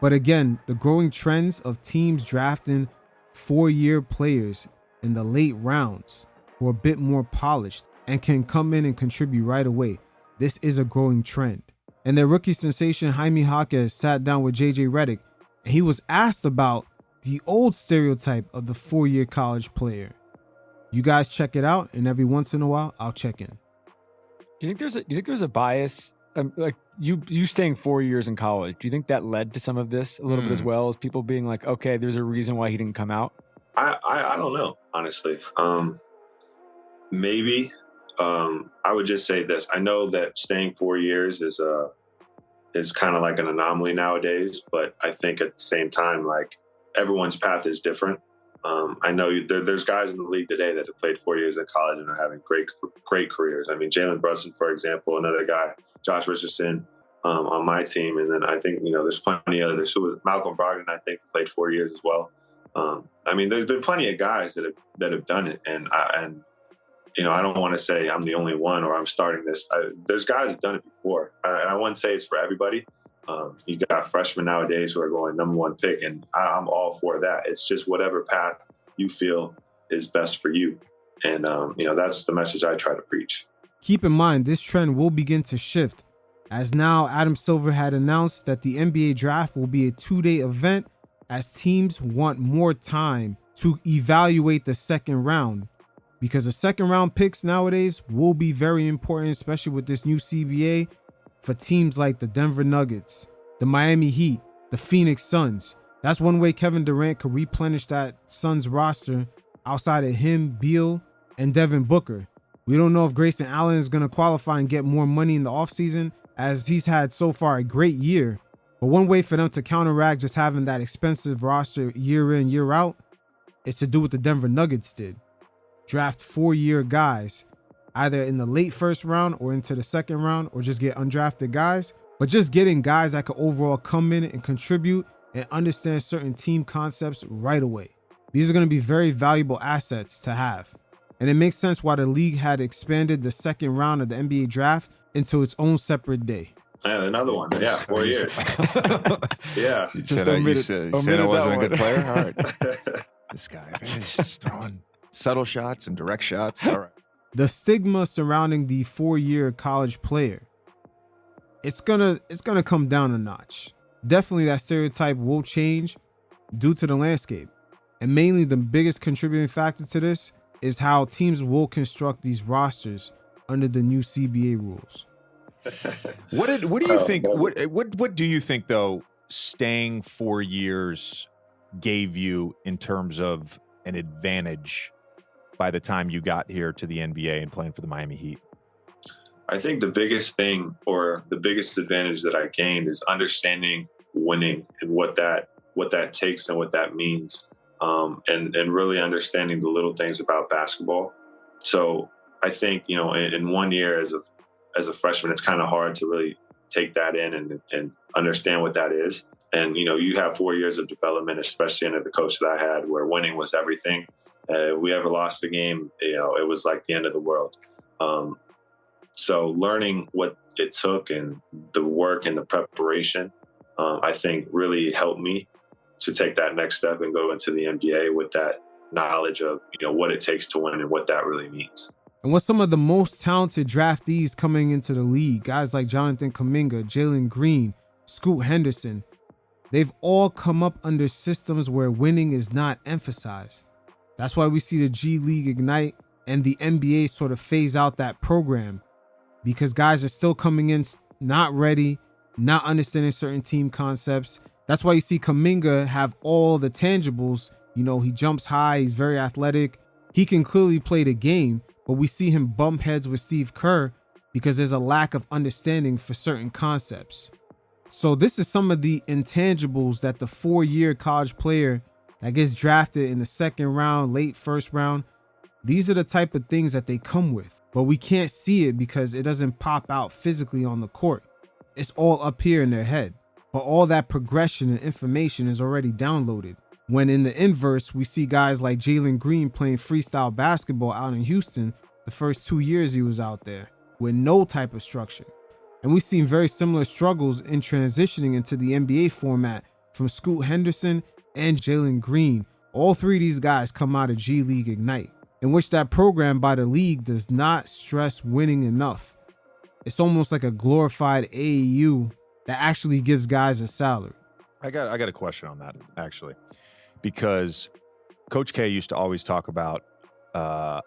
But again, the growing trends of teams drafting 4-year players in the late rounds who are a bit more polished and can come in and contribute right away. This is a growing trend. And their rookie sensation, Jaime Jaquez, sat down with JJ Redick, and he was asked about the old stereotype of the 4-year college player. You guys check it out, and every once in a while, I'll check in. You think there's a bias, like you staying 4 years in college? Do you think that led to some of this a little bit as well, as people being like, okay, there's a reason why he didn't come out? I don't know, honestly. Maybe. I would just say this. I know that staying 4 years is kind of like an anomaly nowadays, but I think at the same time, like, everyone's path is different. I know there's guys in the league today that have played 4 years in college and are having great careers. I mean, Jalen Brunson, for example, another guy, Josh Richardson, on my team. And then I think, there's plenty of others. Malcolm Brogdon, I think, played 4 years as well. I mean, there's been plenty of guys that have done it. And I don't want to say I'm the only one or I'm starting this. There's guys that have done it before. I wouldn't say it's for everybody. You got freshmen nowadays who are going number 1 pick, and I'm all for that. It's just whatever path you feel is best for you. And, that's the message I try to preach. Keep in mind, this trend will begin to shift, as now Adam Silver had announced that the NBA draft will be a 2-day event, as teams want more time to evaluate the second round, because the second round picks nowadays will be very important, especially with this new CBA, for teams like the Denver Nuggets, the Miami Heat, the Phoenix Suns. That's one way Kevin Durant could replenish that Suns roster outside of him, Beal, and Devin Booker. We don't know if Grayson Allen is going to qualify and get more money in the offseason, as he's had so far a great year. But one way for them to counteract just having that expensive roster year in, year out, is to do what the Denver Nuggets did. Draft 4-year guys, either in the late first round or into the second round, or just get undrafted guys. But just getting guys that could overall come in and contribute and understand certain team concepts right away. These are going to be very valuable assets to have. And it makes sense why the league had expanded the second round of the NBA draft into its own separate day. Yeah, another one. Yeah, 4 years. Yeah. You said I wasn't a good player? All right. This guy, he's just throwing subtle shots and direct shots. All right. The stigma surrounding the 4-year college player, it's gonna come down a notch. Definitely that stereotype will change due to the landscape. And mainly the biggest contributing factor to this is how teams will construct these rosters under the new CBA rules. What do you think? What do you think, though, staying 4 years gave you in terms of an advantage by the time you got here to the NBA and playing for the Miami Heat? I think the biggest thing, or the biggest advantage that I gained, is understanding winning and what that takes and what that means, and really understanding the little things about basketball. So I think, in 1 year as a freshman, it's kind of hard to really take that in and understand what that is. And, you have 4 years of development, especially under the coach that I had, where winning was everything. If we ever lost a game, it was like the end of the world. So learning what it took and the work and the preparation, I think really helped me to take that next step and go into the NBA with that knowledge of, what it takes to win and what that really means. And with some of the most talented draftees coming into the league, guys like Jonathan Kuminga, Jalen Green, Scoot Henderson, they've all come up under systems where winning is not emphasized. That's why we see the G League ignite and the NBA sort of phase out that program, because guys are still coming in not ready, not understanding certain team concepts. That's why you see Kuminga have all the tangibles. He jumps high, he's very athletic. He can clearly play the game, but we see him bump heads with Steve Kerr because there's a lack of understanding for certain concepts. So this is some of the intangibles that the 4-year college player that gets drafted in the second round, late first round, these are the type of things that they come with. But we can't see it because it doesn't pop out physically on the court. It's all up here in their head. But all that progression and information is already downloaded. When in the inverse, we see guys like Jalen Green playing freestyle basketball out in Houston the first 2 years he was out there with no type of structure. And we've seen very similar struggles in transitioning into the NBA format from Scoot Henderson and Jalen Green. All three of these guys come out of G League Ignite, in which that program by the league does not stress winning enough. It's almost like a glorified AAU that actually gives guys a salary. I got a question on that, actually, because Coach K used to always talk about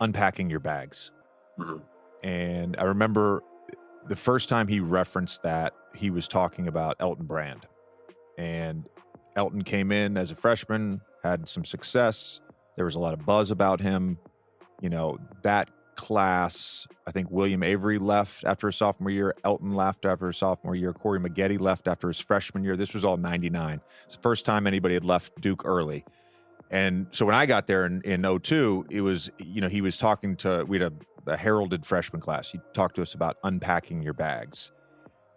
unpacking your bags. Mhm. And I remember the first time he referenced that, he was talking about Elton Brand. And Elton came in as a freshman, had some success. There was a lot of buzz about him. You know, that class, I think William Avery left after his sophomore year. Elton left after his sophomore year. Corey Maggette left after his freshman year. This was all 99. It's the first time anybody had left Duke early. And so when I got there in 02, it was, you know, he was talking to, we had a heralded freshman class. He talked to us about unpacking your bags.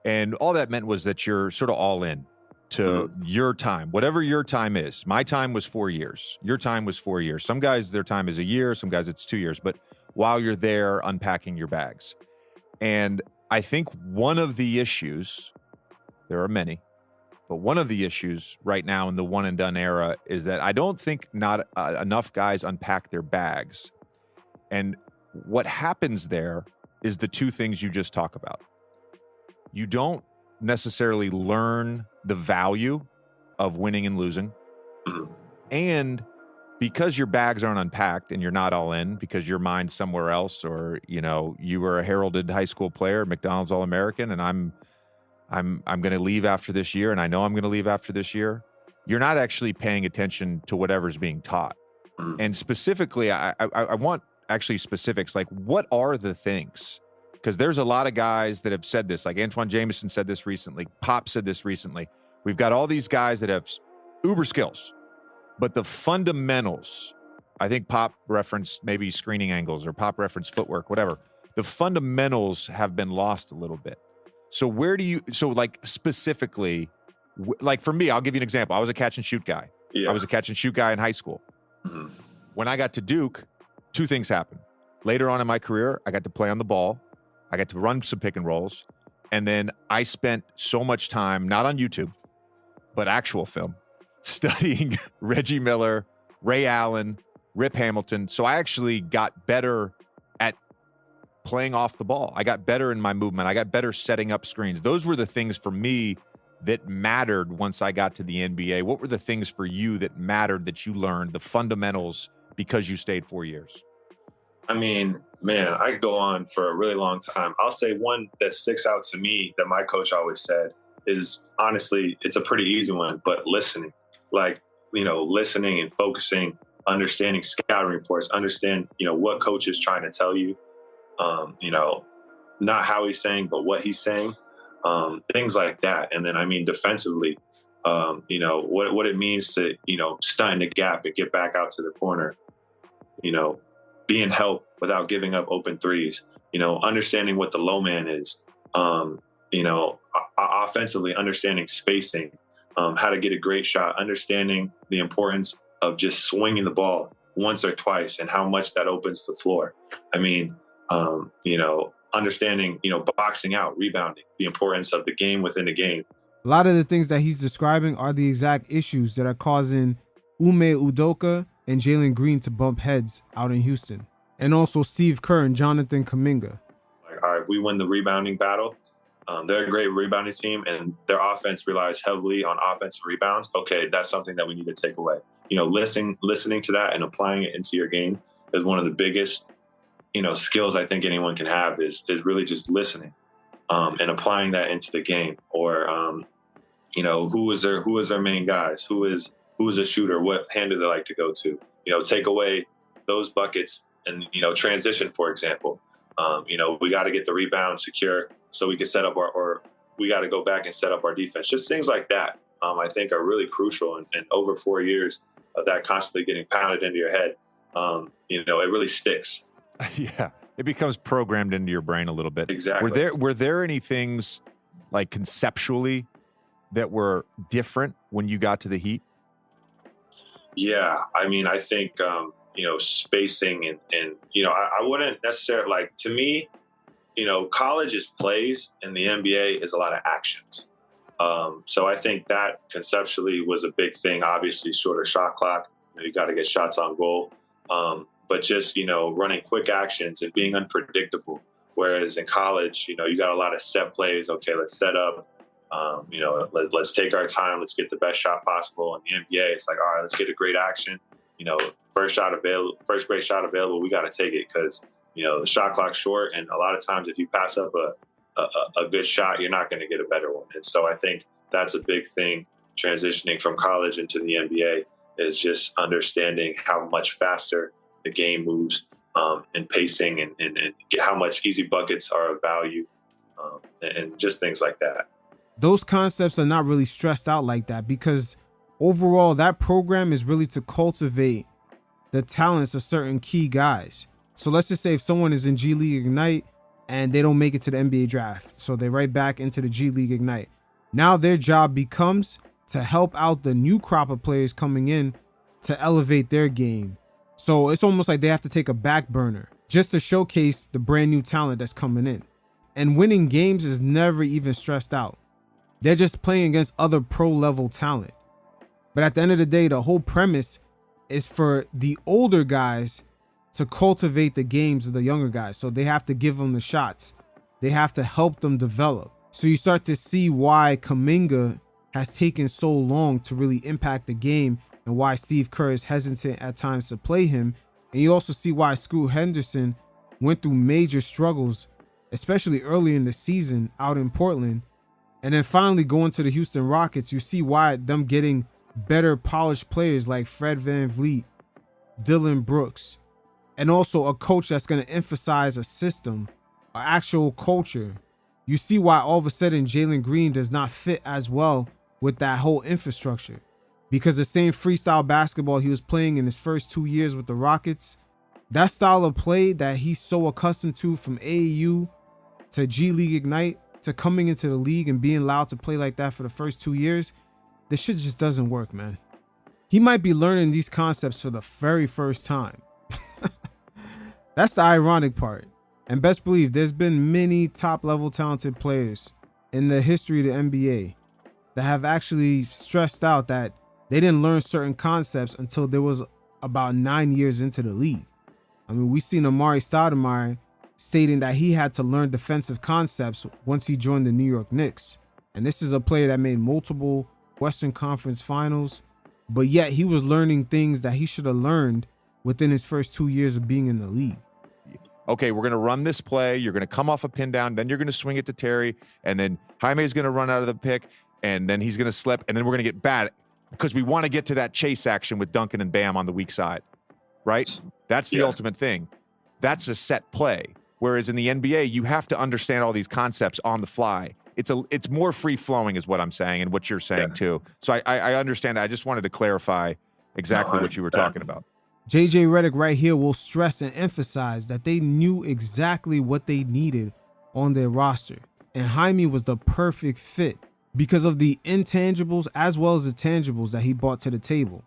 And all that meant was that you're sort of all in to your time, whatever your time is. My time was 4 years. Your time was 4 years. Some guys, their time is a year. Some guys, it's 2 years. But while you're there, unpacking your bags. And I think one of the issues, there are many, but one of the issues right now in the one and done era is that I don't think not enough guys unpack their bags. And what happens there is the two things you just talk about. You don't necessarily learn the value of winning and losing. And because your bags aren't unpacked and you're not all in because your mind's somewhere else, or, you know, you were a heralded high school player, McDonald's All-American, and I'm going to leave after this year, and I know I'm going to leave after this year. You're not actually paying attention to whatever's being taught. And specifically, I want actually specifics, like what are the things? Because there's a lot of guys that have said this, like Antoine Jameson said this recently, Pop said this recently. We've got all these guys that have uber skills, but the fundamentals, I think Pop referenced maybe screening angles or Pop referenced footwork, whatever. The fundamentals have been lost a little bit. So where do you, so like specifically, like for me, I'll give you an example. I was a catch and shoot guy. Yeah. I was a catch and shoot guy in high school. When I got to Duke, two things happened. Later on in my career, I got to play on the ball. I got to run some pick and rolls. And then I spent so much time, not on YouTube, but actual film, studying Reggie Miller, Ray Allen, Rip Hamilton. So I actually got better at playing off the ball. I got better in my movement. I got better setting up screens. Those were the things for me that mattered once I got to the NBA. What were the things for you that mattered that you learned, the fundamentals, because you stayed 4 years? I mean, man, I could go on for a really long time. I'll say one that sticks out to me that my coach always said is, honestly, it's a pretty easy one, but listening. Like, you know, listening and focusing, understanding scouting reports, understand, you know, what coach is trying to tell you, you know, not how he's saying, but what he's saying, things like that. And then, I mean, defensively, you know, what it means to, you know, stunt in the gap and get back out to the corner, you know, being help without giving up open threes, you know, understanding what the low man is, you know, offensively understanding spacing, how to get a great shot, understanding the importance of just swinging the ball once or twice and how much that opens the floor. I mean, you know, understanding, you know, boxing out, rebounding, the importance of the game within the game. A lot of the things that he's describing are the exact issues that are causing Ume Udoka and Jalen Green to bump heads out in Houston. And also Steve Kerr and Jonathan Kuminga. Like, all right, if we win the rebounding battle, they're a great rebounding team, and their offense relies heavily on offensive rebounds. Okay, that's something that we need to take away. You know, listening to that and applying it into your game is one of the biggest, you know, skills I think anyone can have is really just listening and applying that into the game. Or, you know, who is their main guys? Who is a shooter? What hand do they like to go to? You know, take away those buckets and, you know, transition, for example. You know, we got to get the rebound secure so we can set up or we got to go back and set up our defense. Just things like that, I think are really crucial. And over 4 years of that constantly getting pounded into your head, you know, it really sticks. Yeah. It becomes programmed into your brain a little bit. Exactly. Were there any things like conceptually that were different when you got to the Heat? Yeah. I mean, I think, you know, spacing and you know, I wouldn't necessarily, like, to me, you know, college is plays and the NBA is a lot of actions. So I think that conceptually was a big thing. Obviously, shorter shot clock. You got to get shots on goal. But just, running quick actions and being unpredictable. Whereas in college, you got a lot of set plays. Okay, let's set up. Let's take our time. Let's get the best shot possible. In the NBA, it's like, all right, let's get a great action. First great shot available. We got to take it because the shot clock's short, and a lot of times if you pass up a good shot, you're not going to get a better one. And so I think that's a big thing transitioning from college into the NBA is just understanding how much faster the game moves and pacing and how much easy buckets are of value and just things like that. Those concepts are not really stressed out like that because overall that program is really to cultivate the talents of certain key guys. So let's just say if someone is in G League Ignite and they don't make it to the NBA draft, so they're right back into the G League Ignite. Now their job becomes to help out the new crop of players coming in to elevate their game. So it's almost like they have to take a back burner just to showcase the brand new talent that's coming in. And winning games is never even stressed out. They're just playing against other pro level talent. But at the end of the day, the whole premise is for the older guys to cultivate the games of the younger guys. So they have to give them the shots. They have to help them develop. So you start to see why Kuminga has taken so long to really impact the game and why Steve Kerr is hesitant at times to play him. And you also see why Scoot Henderson went through major struggles, especially early in the season out in Portland. And then finally going to the Houston Rockets, you see why them getting better polished players like Fred VanVleet, Dylan Brooks, and also a coach that's going to emphasize a system, an actual culture. You see why all of a sudden Jalen Green does not fit as well with that whole infrastructure. Because the same freestyle basketball he was playing in his first 2 years with the Rockets, that style of play that he's so accustomed to from AAU to G League Ignite to coming into the league and being allowed to play like that for the first 2 years, this shit just doesn't work, man. He might be learning these concepts for the very first time. That's the ironic part. And best believe there's been many top level talented players in the history of the NBA that have actually stressed out that they didn't learn certain concepts until there was about 9 years into the league. I mean, we seen Amari Stoudemire stating that he had to learn defensive concepts once he joined the New York Knicks. And this is a player that made multiple Western Conference finals, but yet he was learning things that he should have learned within his first 2 years of being in the league. Okay, we're going to run this play. You're going to come off a pin down. Then you're going to swing it to Terry. And then Jaime is going to run out of the pick. And then he's going to slip. And then we're going to get bad because we want to get to that chase action with Duncan and Bam on the weak side, right? That's the ultimate thing. That's a set play. Whereas in the NBA, you have to understand all these concepts on the fly. It's more free flowing is what I'm saying and what you're saying too. So I understand that. I just wanted to clarify exactly what you were talking about. JJ Redick right here will stress and emphasize that they knew exactly what they needed on their roster. And Jaime was the perfect fit because of the intangibles as well as the tangibles that he brought to the table.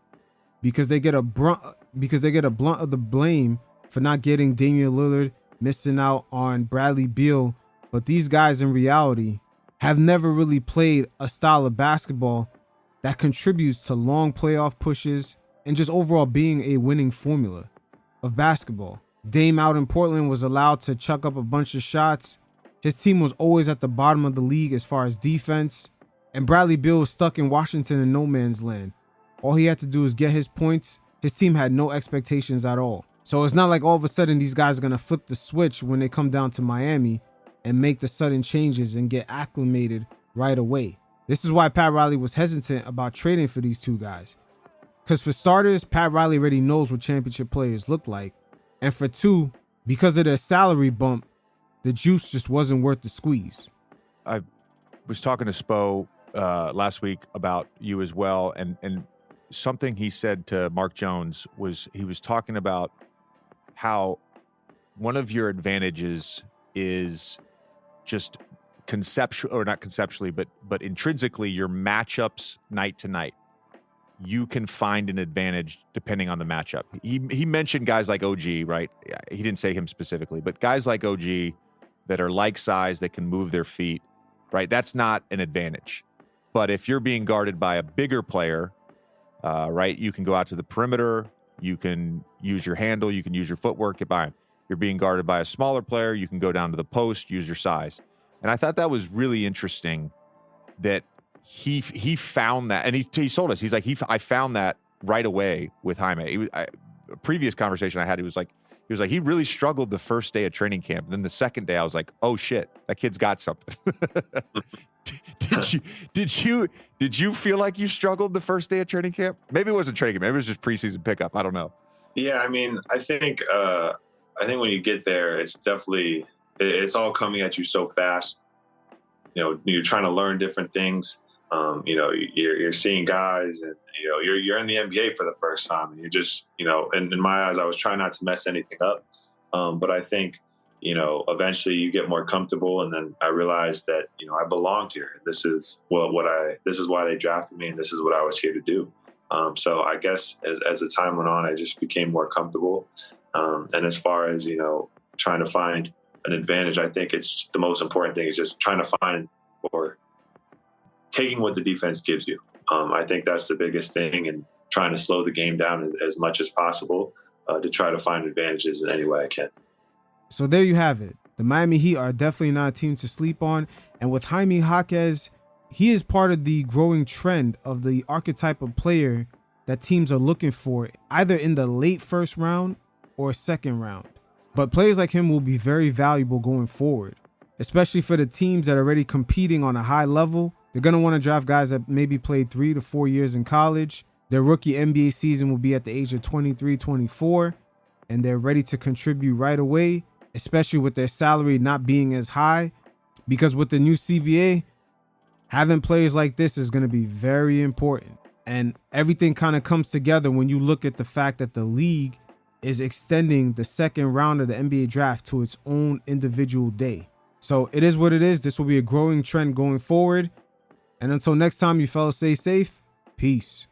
Because they get a blunt of the blame for not getting Damian Lillard, missing out on Bradley Beal. But these guys in reality have never really played a style of basketball that contributes to long playoff pushes and just overall being a winning formula of basketball. Dame out in Portland was allowed to chuck up a bunch of shots. His team was always at the bottom of the league as far as defense. And Bradley Beal was stuck in Washington in no man's land. All he had to do was get his points. His team had no expectations at all. So it's not like all of a sudden these guys are going to flip the switch when they come down to Miami and make the sudden changes and get acclimated right away. This is why Pat Riley was hesitant about trading for these two guys. Because for starters, Pat Riley already knows what championship players look like. And for two, because of their salary bump, the juice just wasn't worth the squeeze. I was talking to Spo last week about you as well. And something he said to Mark Jones was he was talking about how one of your advantages is just conceptual, or not conceptually, but intrinsically your matchups night to night. You can find an advantage depending on the matchup. He mentioned guys like OG, right? He didn't say him specifically, but guys like OG that are like size, that can move their feet, right? That's not an advantage. But if you're being guarded by a bigger player, right, you can go out to the perimeter, you can use your handle, you can use your footwork, get by him. You're being guarded by a smaller player, you can go down to the post, use your size. And I thought that was really interesting that he found that, and he told us, he's like, I found that right away with Jaime. A previous conversation I had, he was like, he really struggled the first day of training camp. And then the second day I was like, oh shit, that kid's got something. Did you feel like you struggled the first day of training camp? Maybe it wasn't training camp, maybe it was just preseason pickup. I don't know. Yeah, I mean, I think when you get there, it's definitely, it's all coming at you so fast. You know, you're trying to learn different things. You know, you're seeing guys, and you know, you're in the NBA for the first time, and you're just, you know, and in my eyes, I was trying not to mess anything up. But I think, you know, eventually you get more comfortable, and then I realized that, you know, I belonged here. This is this is why they drafted me, and this is what I was here to do. So I guess as the time went on, I just became more comfortable. And as far as, you know, trying to find an advantage, I think it's the most important thing is just trying to find or taking what the defense gives you. I think that's the biggest thing, and trying to slow the game down as much as possible to try to find advantages in any way I can. So there you have it. The Miami Heat are definitely not a team to sleep on. And with Jaime Jaquez, he is part of the growing trend of the archetype of player that teams are looking for, either in the late first round or second round. But players like him will be very valuable going forward, especially for the teams that are already competing on a high level. They're going to want to draft guys that maybe played 3 to 4 years in college. Their rookie NBA season will be at the age of 23, 24, and they're ready to contribute right away, especially with their salary not being as high, because with the new CBA, having players like this is going to be very important. And everything kind of comes together when you look at the fact that the league is extending the second round of the NBA draft to its own individual day. So it is what it is. This will be a growing trend going forward. And until next time, you fellas stay safe. Peace.